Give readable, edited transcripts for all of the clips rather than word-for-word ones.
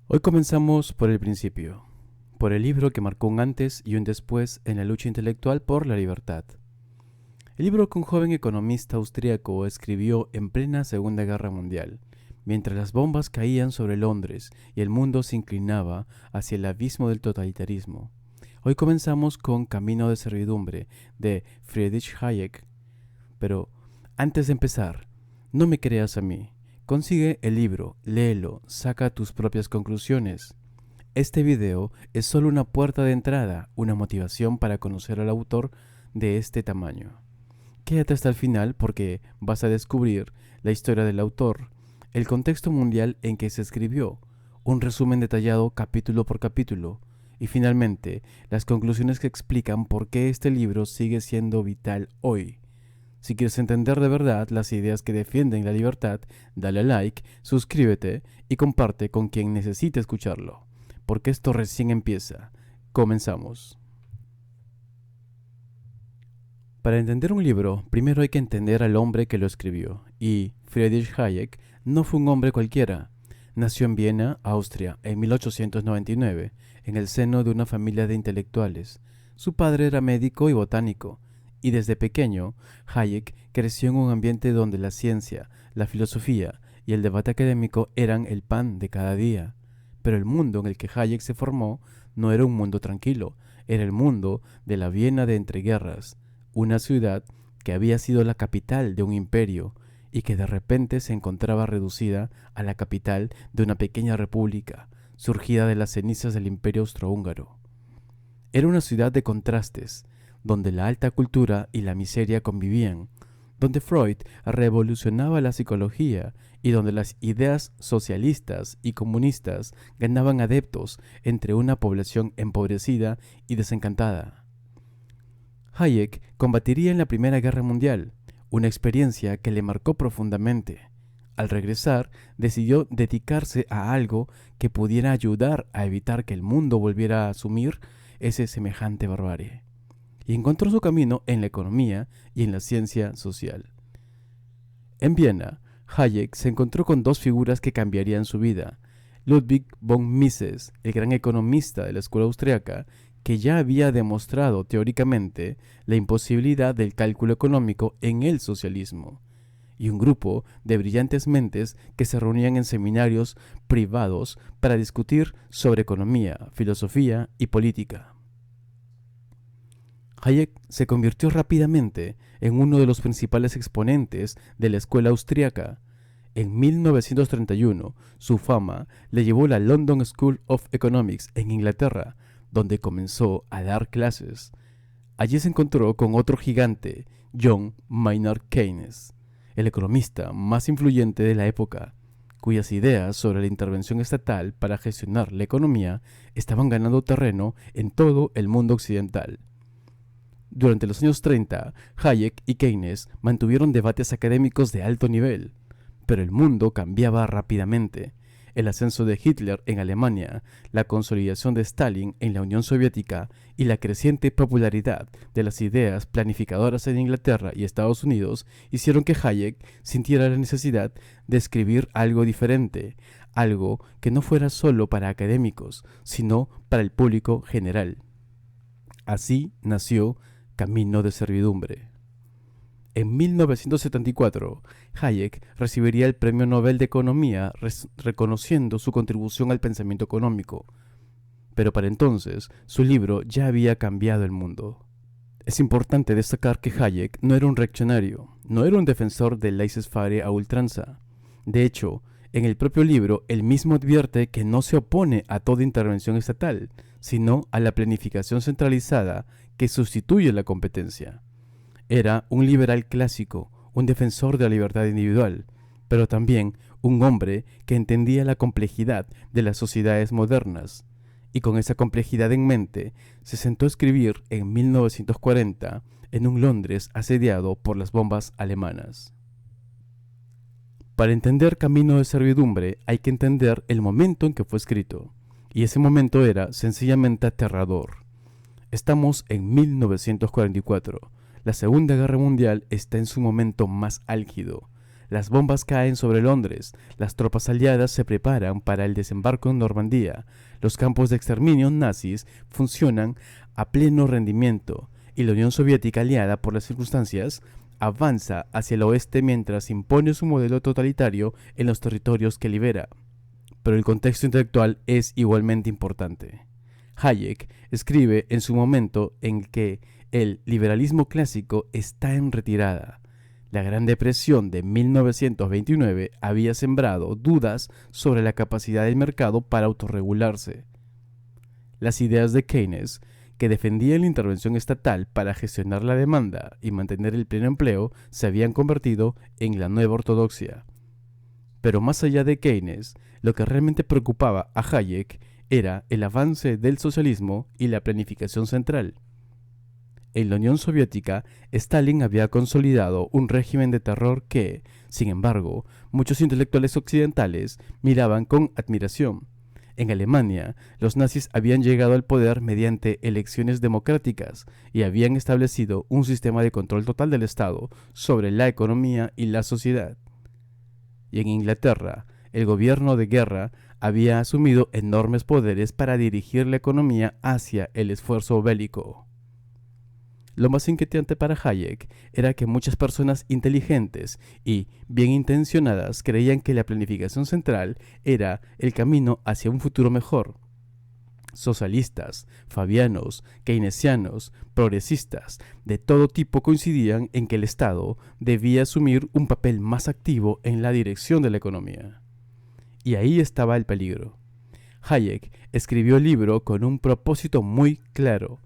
Hoy comenzamos por el principio, por el libro que marcó un antes y un después en la lucha intelectual por la libertad. El libro que un joven economista austríaco escribió en plena Segunda Guerra Mundial, mientras las bombas caían sobre Londres y el mundo se inclinaba hacia el abismo del totalitarismo. Hoy comenzamos con Camino de Servidumbre, de Friedrich Hayek. Pero antes de empezar, no me creas a mí. Consigue el libro, léelo, saca tus propias conclusiones. Este video es solo una puerta de entrada, una motivación para conocer al autor de este tamaño. Quédate hasta el final porque vas a descubrir la historia del autor, el contexto mundial en que se escribió, un resumen detallado capítulo por capítulo y finalmente las conclusiones que explican por qué este libro sigue siendo vital hoy. Si quieres entender de verdad las ideas que defienden la libertad, dale like, suscríbete y comparte con quien necesite escucharlo, porque esto recién empieza. Comenzamos. Para entender un libro, primero hay que entender al hombre que lo escribió, y Friedrich Hayek no fue un hombre cualquiera. Nació en Viena, Austria, en 1899, en el seno de una familia de intelectuales. Su padre era médico y botánico, y desde pequeño, Hayek creció en un ambiente donde la ciencia, la filosofía y el debate académico eran el pan de cada día. Pero el mundo en el que Hayek se formó no era un mundo tranquilo, era el mundo de la Viena de entreguerras, una ciudad que había sido la capital de un imperio y que de repente se encontraba reducida a la capital de una pequeña república, surgida de las cenizas del imperio austrohúngaro. Era una ciudad de contrastes, donde la alta cultura y la miseria convivían, donde Freud revolucionaba la psicología y donde las ideas socialistas y comunistas ganaban adeptos entre una población empobrecida y desencantada. Hayek combatiría en la Primera Guerra Mundial, una experiencia que le marcó profundamente. Al regresar, decidió dedicarse a algo que pudiera ayudar a evitar que el mundo volviera a asumir ese semejante barbarie. Y encontró su camino en la economía y en la ciencia social. En Viena, Hayek se encontró con dos figuras que cambiarían su vida. Ludwig von Mises, el gran economista de la escuela austriaca, que ya había demostrado teóricamente la imposibilidad del cálculo económico en el socialismo, y un grupo de brillantes mentes que se reunían en seminarios privados para discutir sobre economía, filosofía y política. Hayek se convirtió rápidamente en uno de los principales exponentes de la escuela austríaca. En 1931, su fama le llevó a la London School of Economics en Inglaterra, donde comenzó a dar clases. Allí se encontró con otro gigante, John Maynard Keynes, el economista más influyente de la época, cuyas ideas sobre la intervención estatal para gestionar la economía estaban ganando terreno en todo el mundo occidental. Durante los años 30, Hayek y Keynes mantuvieron debates académicos de alto nivel, pero el mundo cambiaba rápidamente. El ascenso de Hitler en Alemania, la consolidación de Stalin en la Unión Soviética y la creciente popularidad de las ideas planificadoras en Inglaterra y Estados Unidos hicieron que Hayek sintiera la necesidad de escribir algo diferente, algo que no fuera solo para académicos, sino para el público general. Así nació Camino de Servidumbre. En 1974, Hayek recibiría el Premio Nobel de Economía reconociendo su contribución al pensamiento económico. Pero para entonces, su libro ya había cambiado el mundo. Es importante destacar que Hayek no era un reaccionario, no era un defensor del laissez-faire a ultranza. De hecho, en el propio libro, él mismo advierte que no se opone a toda intervención estatal, sino a la planificación centralizada que sustituye la competencia. Era un liberal clásico, un defensor de la libertad individual, pero también un hombre que entendía la complejidad de las sociedades modernas. Y con esa complejidad en mente, se sentó a escribir en 1940 en un Londres asediado por las bombas alemanas. Para entender Camino de Servidumbre hay que entender el momento en que fue escrito, y ese momento era sencillamente aterrador. Estamos en 1944. La Segunda Guerra Mundial está en su momento más álgido. Las bombas caen sobre Londres, las tropas aliadas se preparan para el desembarco en Normandía, los campos de exterminio nazis funcionan a pleno rendimiento y la Unión Soviética, aliada por las circunstancias, avanza hacia el oeste mientras impone su modelo totalitario en los territorios que libera. Pero el contexto intelectual es igualmente importante. Hayek escribe en su momento en que el liberalismo clásico está en retirada. La Gran Depresión de 1929 había sembrado dudas sobre la capacidad del mercado para autorregularse. Las ideas de Keynes, que defendían la intervención estatal para gestionar la demanda y mantener el pleno empleo, se habían convertido en la nueva ortodoxia. Pero más allá de Keynes, lo que realmente preocupaba a Hayek era el avance del socialismo y la planificación central. En la Unión Soviética, Stalin había consolidado un régimen de terror que, sin embargo, muchos intelectuales occidentales miraban con admiración. En Alemania, los nazis habían llegado al poder mediante elecciones democráticas y habían establecido un sistema de control total del Estado sobre la economía y la sociedad. Y en Inglaterra, el gobierno de guerra había asumido enormes poderes para dirigir la economía hacia el esfuerzo bélico. Lo más inquietante para Hayek era que muchas personas inteligentes y bien intencionadas creían que la planificación central era el camino hacia un futuro mejor. Socialistas, fabianos, keynesianos, progresistas, de todo tipo coincidían en que el Estado debía asumir un papel más activo en la dirección de la economía. Y ahí estaba el peligro. Hayek escribió el libro con un propósito muy claro: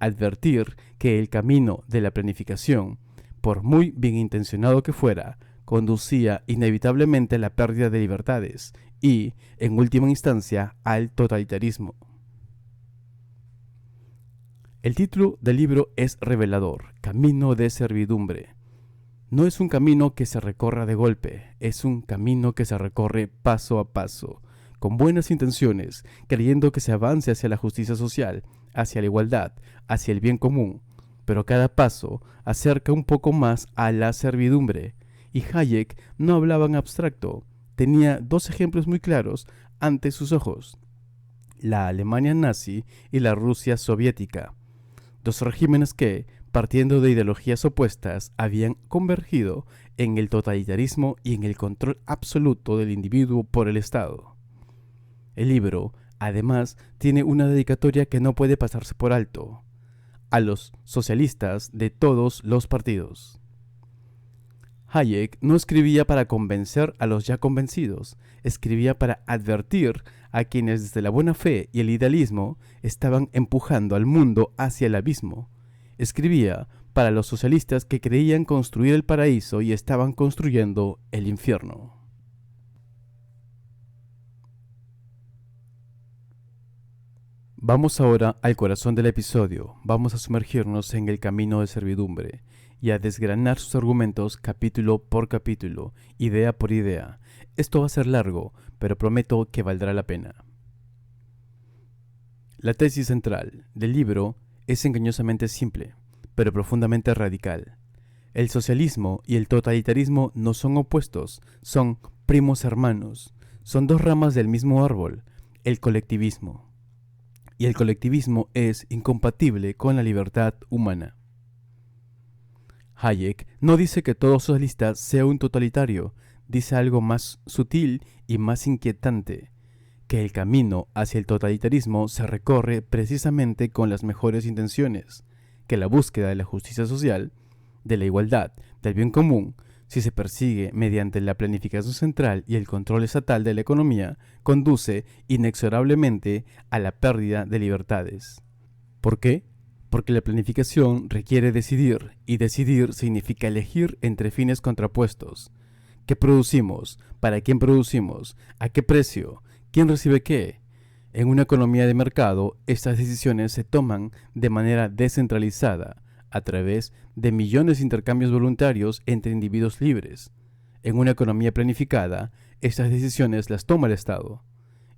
advertir que el camino de la planificación, por muy bien intencionado que fuera, conducía inevitablemente a la pérdida de libertades y, en última instancia, al totalitarismo. El título del libro es revelador: Camino de servidumbre. No es un camino que se recorra de golpe, es un camino que se recorre paso a paso, con buenas intenciones, creyendo que se avance hacia la justicia social, hacia la igualdad, hacia el bien común, pero cada paso acerca un poco más a la servidumbre. Y Hayek no hablaba en abstracto, tenía dos ejemplos muy claros ante sus ojos: la Alemania nazi y la Rusia soviética, dos regímenes que, partiendo de ideologías opuestas, habían convergido en el totalitarismo y en el control absoluto del individuo por el Estado. El libro, además, tiene una dedicatoria que no puede pasarse por alto: a los socialistas de todos los partidos. Hayek no escribía para convencer a los ya convencidos, escribía para advertir a quienes desde la buena fe y el idealismo estaban empujando al mundo hacia el abismo. Escribía para los socialistas que creían construir el paraíso y estaban construyendo el infierno. Vamos ahora al corazón del episodio. Vamos a sumergirnos en el camino de servidumbre y a desgranar sus argumentos capítulo por capítulo, idea por idea. Esto va a ser largo, pero prometo que valdrá la pena. La tesis central del libro es engañosamente simple, pero profundamente radical. El socialismo y el totalitarismo no son opuestos, son primos hermanos. Son dos ramas del mismo árbol, el colectivismo. Y el colectivismo es incompatible con la libertad humana. Hayek no dice que todo socialista sea un totalitario, dice algo más sutil y más inquietante: que el camino hacia el totalitarismo se recorre precisamente con las mejores intenciones, que la búsqueda de la justicia social, de la igualdad, del bien común, si se persigue mediante la planificación central y el control estatal de la economía, conduce inexorablemente a la pérdida de libertades. ¿Por qué? Porque la planificación requiere decidir, y decidir significa elegir entre fines contrapuestos. ¿Qué producimos? ¿Para quién producimos? ¿A qué precio? ¿Quién recibe qué? En una economía de mercado, estas decisiones se toman de manera descentralizada, a través de millones de intercambios voluntarios entre individuos libres. En una economía planificada, estas decisiones las toma el Estado.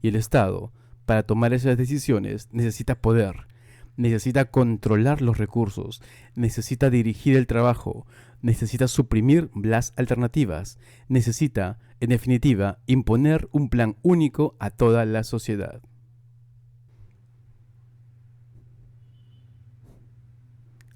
Y el Estado, para tomar esas decisiones, necesita poder. necesita controlar los recursos, necesita dirigir el trabajo, necesita suprimir las alternativas, necesita, en definitiva, imponer un plan único a toda la sociedad.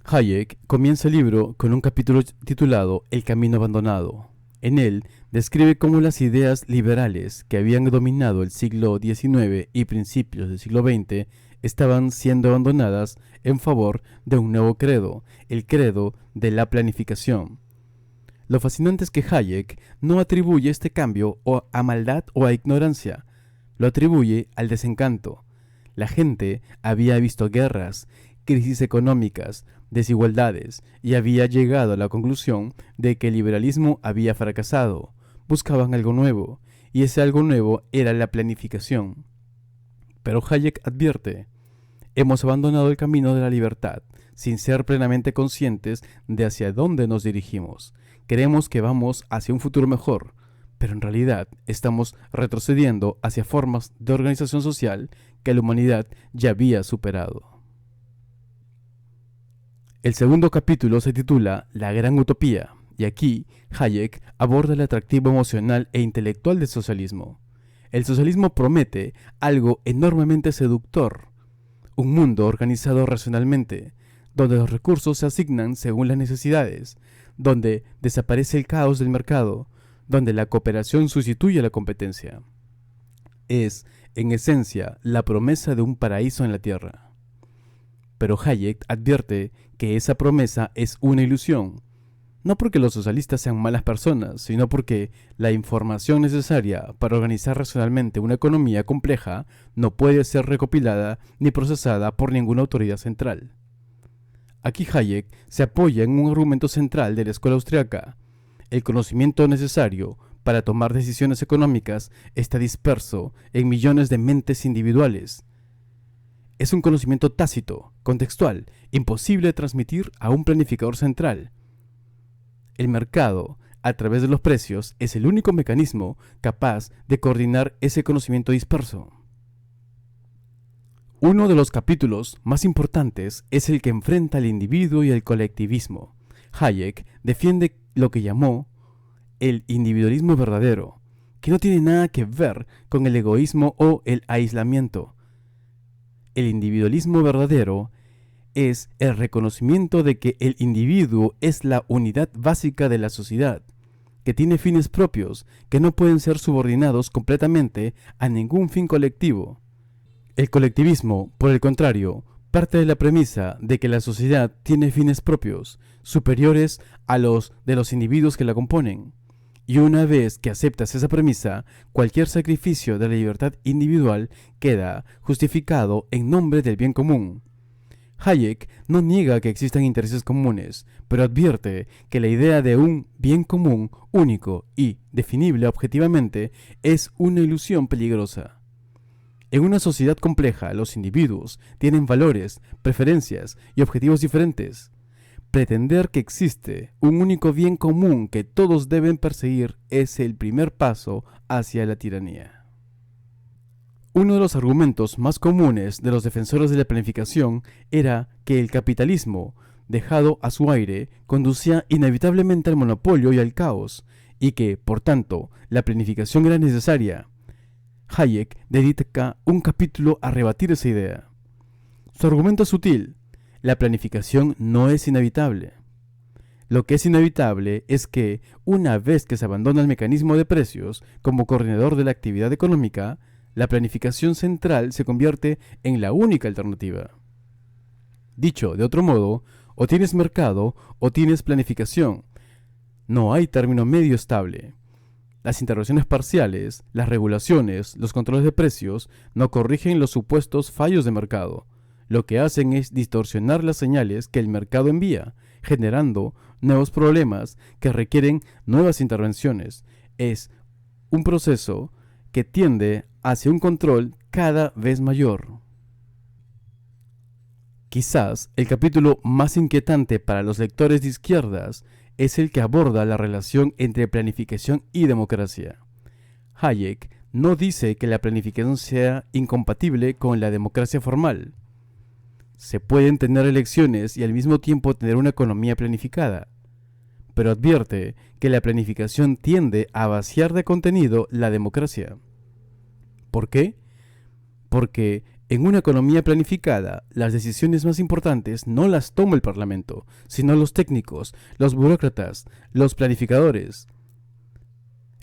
Hayek comienza el libro con un capítulo titulado El camino abandonado. En él describe cómo las ideas liberales que habían dominado el siglo XIX y principios del siglo XX estaban siendo abandonadas en favor de un nuevo credo, el credo de la planificación. Lo fascinante es que Hayek no atribuye este cambio a maldad o a ignorancia, lo atribuye al desencanto. La gente había visto guerras, crisis económicas, desigualdades y había llegado a la conclusión de que el liberalismo había fracasado. Buscaban algo nuevo, y ese algo nuevo era la planificación. Pero Hayek advierte: hemos abandonado el camino de la libertad sin ser plenamente conscientes de hacia dónde nos dirigimos. Creemos que vamos hacia un futuro mejor, pero en realidad estamos retrocediendo hacia formas de organización social que la humanidad ya había superado. El segundo capítulo se titula La Gran Utopía, y aquí Hayek aborda el atractivo emocional e intelectual del socialismo. El socialismo promete algo enormemente seductor: un mundo organizado racionalmente, donde los recursos se asignan según las necesidades, donde desaparece el caos del mercado, donde la cooperación sustituye a la competencia. Es, en esencia, la promesa de un paraíso en la tierra. Pero Hayek advierte que esa promesa es una ilusión, no porque los socialistas sean malas personas, sino porque la información necesaria para organizar racionalmente una economía compleja no puede ser recopilada ni procesada por ninguna autoridad central. Aquí Hayek se apoya en un argumento central de la escuela austriaca: el conocimiento necesario para tomar decisiones económicas está disperso en millones de mentes individuales. Es un conocimiento tácito, contextual, imposible de transmitir a un planificador central. El mercado, a través de los precios, es el único mecanismo capaz de coordinar ese conocimiento disperso. Uno de los capítulos más importantes es el que enfrenta al individuo y al colectivismo. Hayek defiende lo que llamó el individualismo verdadero, que no tiene nada que ver con el egoísmo o el aislamiento. El individualismo verdadero es el reconocimiento de que el individuo es la unidad básica de la sociedad, que tiene fines propios que no pueden ser subordinados completamente a ningún fin colectivo. El colectivismo, por el contrario, parte de la premisa de que la sociedad tiene fines propios, superiores a los de los individuos que la componen. Y una vez que aceptas esa premisa, cualquier sacrificio de la libertad individual queda justificado en nombre del bien común. Hayek no niega que existan intereses comunes, pero advierte que la idea de un bien común único y definible objetivamente es una ilusión peligrosa. En una sociedad compleja, los individuos tienen valores, preferencias y objetivos diferentes. Pretender que existe un único bien común que todos deben perseguir es el primer paso hacia la tiranía. Uno de los argumentos más comunes de los defensores de la planificación era que el capitalismo, dejado a su aire, conducía inevitablemente al monopolio y al caos, y que, por tanto, la planificación era necesaria. Hayek dedica un capítulo a rebatir esa idea. Su argumento es sutil: la planificación no es inevitable. Lo que es inevitable es que, una vez que se abandona el mecanismo de precios como coordinador de la actividad económica, la planificación central se convierte en la única alternativa. Dicho de otro modo, o tienes mercado o tienes planificación. No hay término medio estable. Las intervenciones parciales, las regulaciones, los controles de precios no corrigen los supuestos fallos de mercado. Lo que hacen es distorsionar las señales que el mercado envía, generando nuevos problemas que requieren nuevas intervenciones. Es un proceso que tiende hacia un control cada vez mayor. Quizás el capítulo más inquietante para los lectores de izquierdas es el que aborda la relación entre planificación y democracia. Hayek no dice que la planificación sea incompatible con la democracia formal. Se pueden tener elecciones y al mismo tiempo tener una economía planificada, pero advierte que la planificación tiende a vaciar de contenido la democracia. ¿Por qué? Porque en una economía planificada, las decisiones más importantes no las toma el Parlamento, sino los técnicos, los burócratas, los planificadores.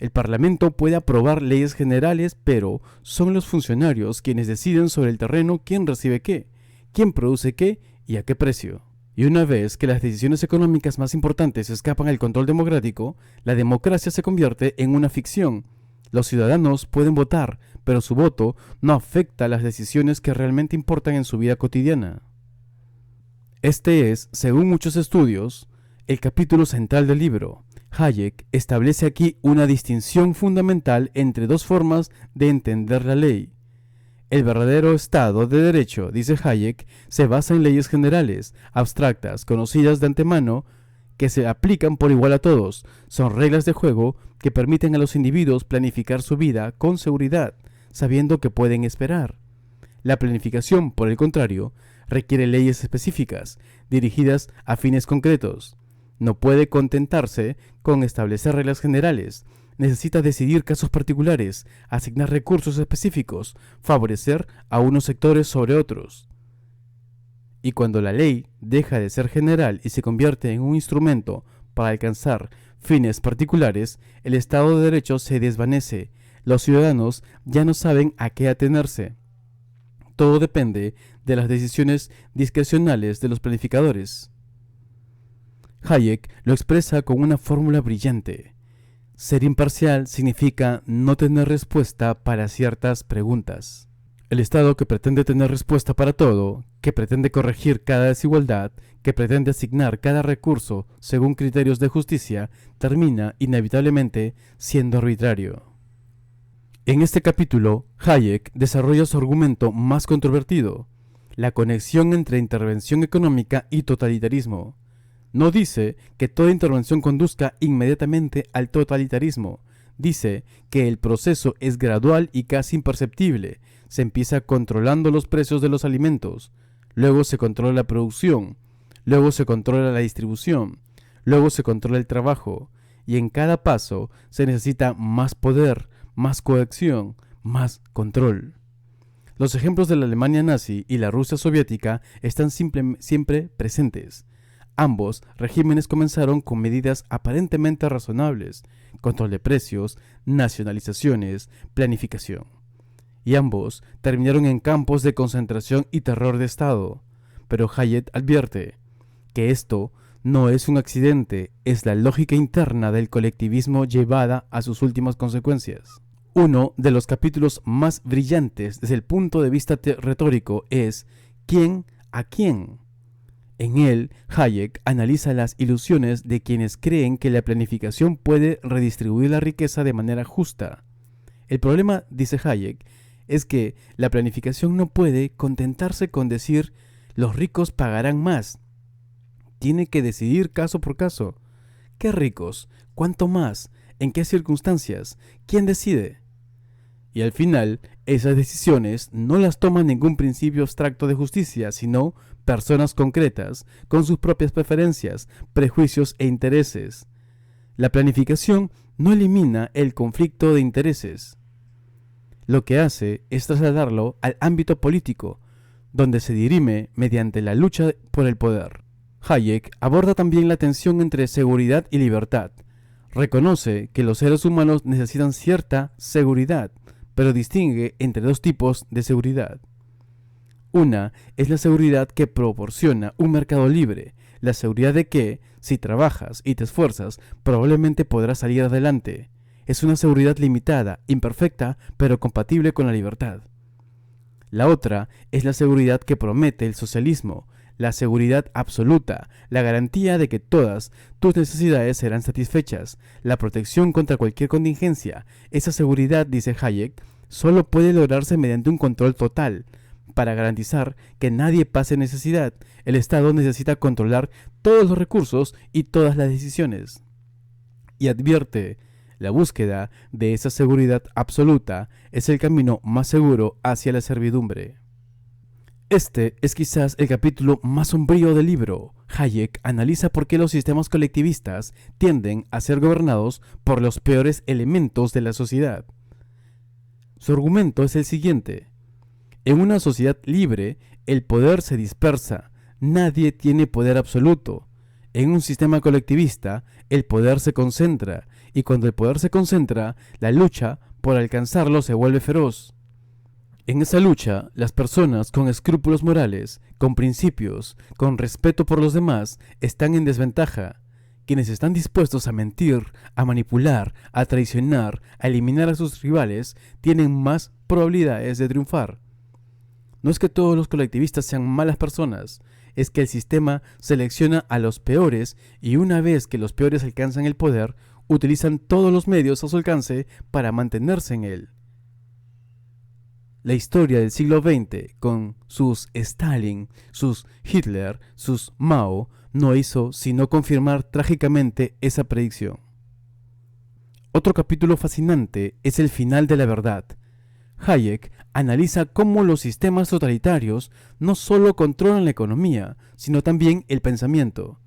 El Parlamento puede aprobar leyes generales, pero son los funcionarios quienes deciden sobre el terreno quién recibe qué, quién produce qué y a qué precio. Y una vez que las decisiones económicas más importantes escapan al control democrático, la democracia se convierte en una ficción. Los ciudadanos pueden votar, pero su voto no afecta a las decisiones que realmente importan en su vida cotidiana. Este es, según muchos estudios, el capítulo central del libro. Hayek establece aquí una distinción fundamental entre dos formas de entender la ley. El verdadero Estado de Derecho, dice Hayek, se basa en leyes generales, abstractas, conocidas de antemano, que se aplican por igual a todos. Son reglas de juego que permiten a los individuos planificar su vida con seguridad, sabiendo que pueden esperar. La planificación, por el contrario, requiere leyes específicas, dirigidas a fines concretos. No puede contentarse con establecer reglas generales. Necesita decidir casos particulares, asignar recursos específicos, favorecer a unos sectores sobre otros. Y cuando la ley deja de ser general y se convierte en un instrumento para alcanzar fines particulares, el Estado de Derecho se desvanece. Los ciudadanos ya no saben a qué atenerse. Todo depende de las decisiones discrecionales de los planificadores. Hayek lo expresa con una fórmula brillante. Ser imparcial significa no tener respuesta para ciertas preguntas. El Estado que pretende tener respuesta para todo, que pretende corregir cada desigualdad, que pretende asignar cada recurso según criterios de justicia, termina inevitablemente siendo arbitrario. En este capítulo, Hayek desarrolla su argumento más controvertido, la conexión entre intervención económica y totalitarismo. No dice que toda intervención conduzca inmediatamente al totalitarismo. Dice que el proceso es gradual y casi imperceptible. Se empieza controlando los precios de los alimentos, luego se controla la producción, luego se controla la distribución, luego se controla el trabajo, y en cada paso se necesita más poder, más coacción, más control. Los ejemplos de la Alemania nazi y la Rusia soviética están siempre presentes. Ambos regímenes comenzaron con medidas aparentemente razonables, control de precios, nacionalizaciones, planificación. Y ambos terminaron en campos de concentración y terror de Estado. Pero Hayek advierte que esto no es un accidente, es la lógica interna del colectivismo llevada a sus últimas consecuencias. Uno de los capítulos más brillantes desde el punto de vista retórico es ¿quién a quién? En él, Hayek analiza las ilusiones de quienes creen que la planificación puede redistribuir la riqueza de manera justa. El problema, dice Hayek, es que la planificación no puede contentarse con decir los ricos pagarán más. Tiene que decidir caso por caso. ¿Qué ricos? ¿Cuánto más? ¿En qué circunstancias? ¿Quién decide? Y al final, esas decisiones no las toma ningún principio abstracto de justicia, sino personas concretas, con sus propias preferencias, prejuicios e intereses. La planificación no elimina el conflicto de intereses. Lo que hace es trasladarlo al ámbito político, donde se dirime mediante la lucha por el poder. Hayek aborda también la tensión entre seguridad y libertad. Reconoce que los seres humanos necesitan cierta seguridad, pero distingue entre dos tipos de seguridad. Una es la seguridad que proporciona un mercado libre, la seguridad de que, si trabajas y te esfuerzas, probablemente podrás salir adelante. Es una seguridad limitada, imperfecta, pero compatible con la libertad. La otra es la seguridad que promete el socialismo, la seguridad absoluta, la garantía de que todas tus necesidades serán satisfechas, la protección contra cualquier contingencia. Esa seguridad, dice Hayek, solo puede lograrse mediante un control total. Para garantizar que nadie pase necesidad, el Estado necesita controlar todos los recursos y todas las decisiones. Y advierte, la búsqueda de esa seguridad absoluta es el camino más seguro hacia la servidumbre. Este es quizás el capítulo más sombrío del libro. Hayek analiza por qué los sistemas colectivistas tienden a ser gobernados por los peores elementos de la sociedad. Su argumento es el siguiente: en una sociedad libre, el poder se dispersa, nadie tiene poder absoluto. En un sistema colectivista, el poder se concentra, y cuando el poder se concentra, la lucha por alcanzarlo se vuelve feroz. En esa lucha, las personas con escrúpulos morales, con principios, con respeto por los demás, están en desventaja. Quienes están dispuestos a mentir, a manipular, a traicionar, a eliminar a sus rivales, tienen más probabilidades de triunfar. No es que todos los colectivistas sean malas personas, es que el sistema selecciona a los peores y una vez que los peores alcanzan el poder, utilizan todos los medios a su alcance para mantenerse en él. La historia del siglo XX, con sus Stalin, sus Hitler, sus Mao, no hizo sino confirmar trágicamente esa predicción. Otro capítulo fascinante es el final de la verdad. Hayek analiza cómo los sistemas totalitarios no solo controlan la economía, sino también el pensamiento.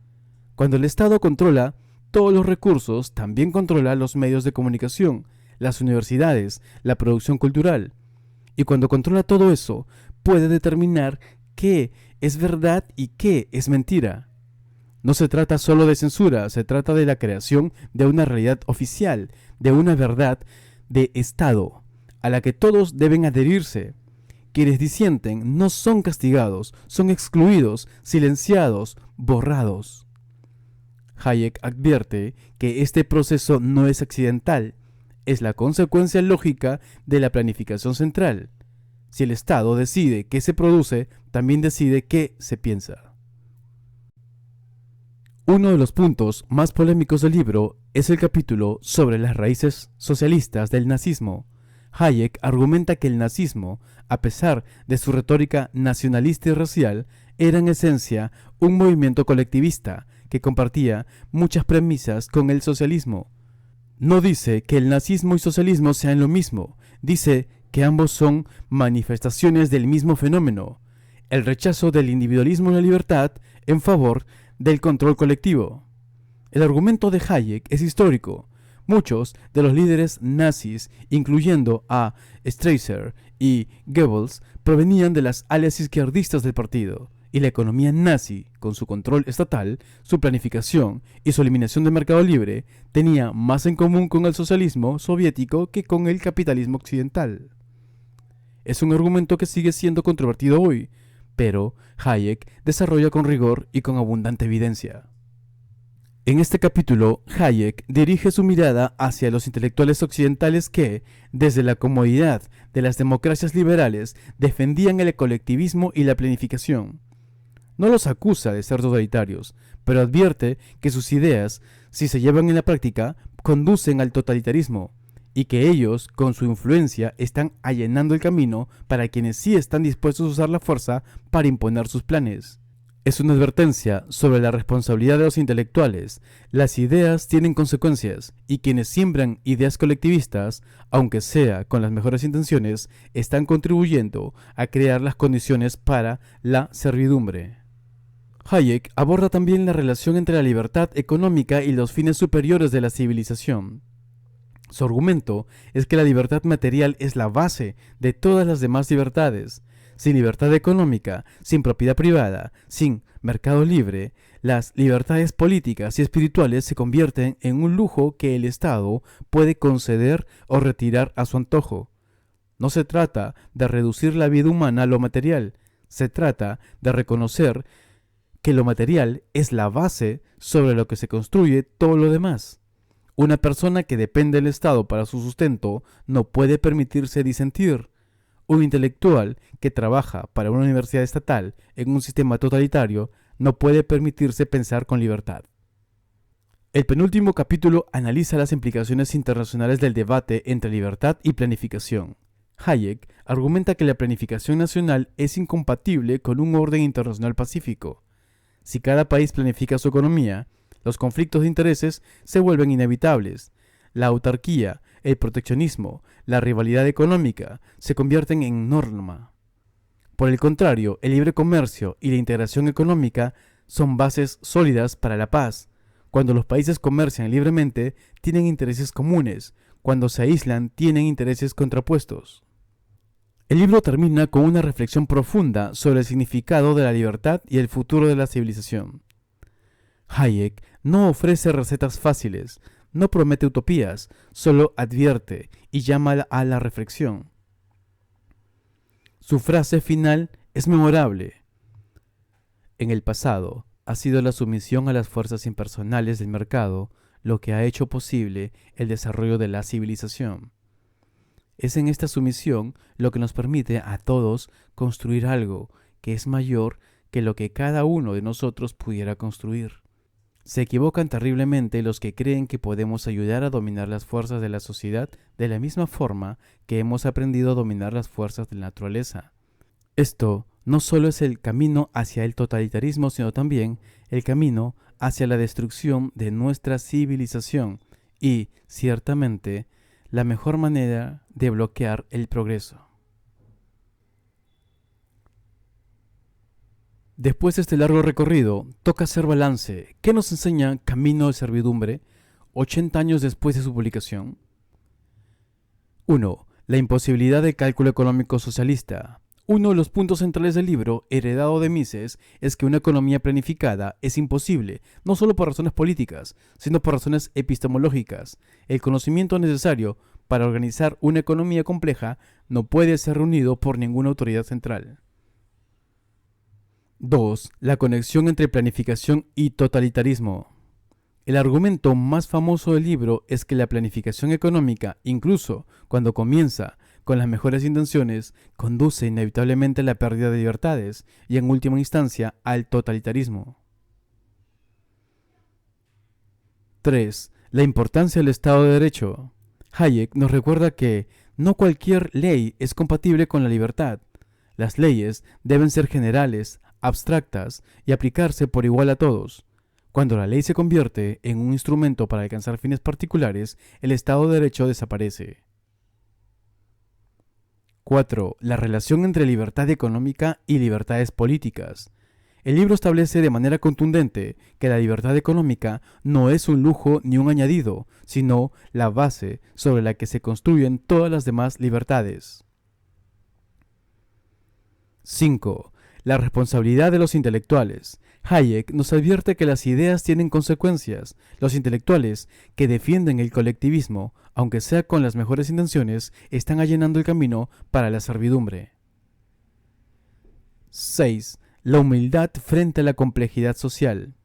Cuando el Estado controla todos los recursos, también controla los medios de comunicación, las universidades, la producción cultural. Y cuando controla todo eso, puede determinar qué es verdad y qué es mentira. No se trata solo de censura, se trata de la creación de una realidad oficial, de una verdad de Estado, a la que todos deben adherirse. Quienes disienten no son castigados, son excluidos, silenciados, borrados. Hayek advierte que este proceso no es accidental, es la consecuencia lógica de la planificación central. Si el Estado decide qué se produce, también decide qué se piensa. Uno de los puntos más polémicos del libro es el capítulo sobre las raíces socialistas del nazismo. Hayek argumenta que el nazismo, a pesar de su retórica nacionalista y racial, era en esencia un movimiento colectivista que compartía muchas premisas con el socialismo. No dice que el nazismo y socialismo sean lo mismo, dice que ambos son manifestaciones del mismo fenómeno, el rechazo del individualismo y la libertad en favor del control colectivo. El argumento de Hayek es histórico. Muchos de los líderes nazis, incluyendo a Strasser y Goebbels, provenían de las áreas izquierdistas del partido, y la economía nazi, con su control estatal, su planificación y su eliminación del mercado libre, tenía más en común con el socialismo soviético que con el capitalismo occidental. Es un argumento que sigue siendo controvertido hoy, pero Hayek desarrolla con rigor y con abundante evidencia. En este capítulo, Hayek dirige su mirada hacia los intelectuales occidentales que, desde la comodidad de las democracias liberales, defendían el colectivismo y la planificación. No los acusa de ser totalitarios, pero advierte que sus ideas, si se llevan en la práctica, conducen al totalitarismo, y que ellos, con su influencia, están allanando el camino para quienes sí están dispuestos a usar la fuerza para imponer sus planes. Es una advertencia sobre la responsabilidad de los intelectuales. Las ideas tienen consecuencias, y quienes siembran ideas colectivistas, aunque sea con las mejores intenciones, están contribuyendo a crear las condiciones para la servidumbre. Hayek aborda también la relación entre la libertad económica y los fines superiores de la civilización. Su argumento es que la libertad material es la base de todas las demás libertades. Sin libertad económica, sin propiedad privada, sin mercado libre, las libertades políticas y espirituales se convierten en un lujo que el Estado puede conceder o retirar a su antojo. No se trata de reducir la vida humana a lo material, se trata de reconocer que lo material es la base sobre lo que se construye todo lo demás. Una persona que depende del Estado para su sustento no puede permitirse disentir. Un intelectual que trabaja para una universidad estatal en un sistema totalitario no puede permitirse pensar con libertad. El penúltimo capítulo analiza las implicaciones internacionales del debate entre libertad y planificación. Hayek argumenta que la planificación nacional es incompatible con un orden internacional pacífico. Si cada país planifica su economía, los conflictos de intereses se vuelven inevitables. La autarquía, el proteccionismo, la rivalidad económica se convierten en norma. Por el contrario, el libre comercio y la integración económica son bases sólidas para la paz. Cuando los países comercian libremente, tienen intereses comunes. Cuando se aíslan, tienen intereses contrapuestos. El libro termina con una reflexión profunda sobre el significado de la libertad y el futuro de la civilización. Hayek no ofrece recetas fáciles, no promete utopías, solo advierte y llama a la reflexión. Su frase final es memorable. En el pasado, ha sido la sumisión a las fuerzas impersonales del mercado lo que ha hecho posible el desarrollo de la civilización. Es en esta sumisión lo que nos permite a todos construir algo que es mayor que lo que cada uno de nosotros pudiera construir. Se equivocan terriblemente los que creen que podemos ayudar a dominar las fuerzas de la sociedad de la misma forma que hemos aprendido a dominar las fuerzas de la naturaleza. Esto no solo es el camino hacia el totalitarismo, sino también el camino hacia la destrucción de nuestra civilización y, ciertamente, la mejor manera de bloquear el progreso. Después de este largo recorrido, toca hacer balance. ¿Qué nos enseña Camino de Servidumbre 80 años después de su publicación? 1. La imposibilidad del cálculo económico socialista. Uno de los puntos centrales del libro, heredado de Mises, es que una economía planificada es imposible, no solo por razones políticas, sino por razones epistemológicas. El conocimiento necesario para organizar una economía compleja no puede ser reunido por ninguna autoridad central. 2. La conexión entre planificación y totalitarismo. El argumento más famoso del libro es que la planificación económica, incluso cuando comienza con las mejores intenciones, conduce inevitablemente a la pérdida de libertades y, en última instancia, al totalitarismo. 3. La importancia del Estado de Derecho. Hayek nos recuerda que no cualquier ley es compatible con la libertad. Las leyes deben ser generales, abstractas y aplicarse por igual a todos. Cuando la ley se convierte en un instrumento para alcanzar fines particulares, el Estado de Derecho desaparece. 4. La relación entre libertad económica y libertades políticas. El libro establece de manera contundente que la libertad económica no es un lujo ni un añadido, sino la base sobre la que se construyen todas las demás libertades. 5. La responsabilidad de los intelectuales. Hayek nos advierte que las ideas tienen consecuencias. Los intelectuales que defienden el colectivismo, aunque sea con las mejores intenciones, están allanando el camino para la servidumbre. 6. La humildad frente a la complejidad social.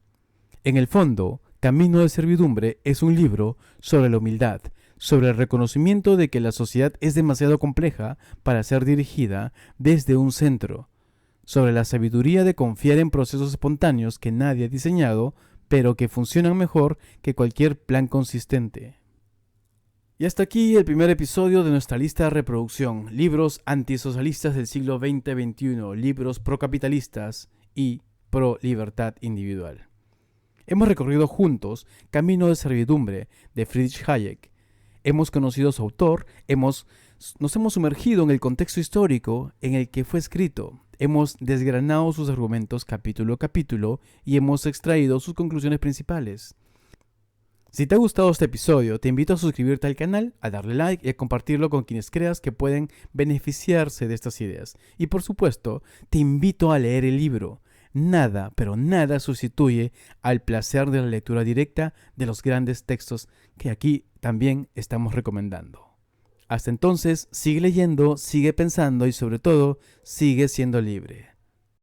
En el fondo, Camino de Servidumbre es un libro sobre la humildad, sobre el reconocimiento de que la sociedad es demasiado compleja para ser dirigida desde un centro, sobre la sabiduría de confiar en procesos espontáneos que nadie ha diseñado, pero que funcionan mejor que cualquier plan consistente. Y hasta aquí el primer episodio de nuestra lista de reproducción, libros antisocialistas del siglo XX-XXI, libros procapitalistas y pro libertad individual. Hemos recorrido juntos Camino de Servidumbre de Friedrich Hayek. Hemos conocido a su autor, nos hemos sumergido en el contexto histórico en el que fue escrito, hemos desgranado sus argumentos capítulo a capítulo y hemos extraído sus conclusiones principales. Si te ha gustado este episodio, te invito a suscribirte al canal, a darle like y a compartirlo con quienes creas que pueden beneficiarse de estas ideas. Y por supuesto, te invito a leer el libro. Nada, pero nada sustituye al placer de la lectura directa de los grandes textos que aquí también estamos recomendando. Hasta entonces, sigue leyendo, sigue pensando y sobre todo, sigue siendo libre.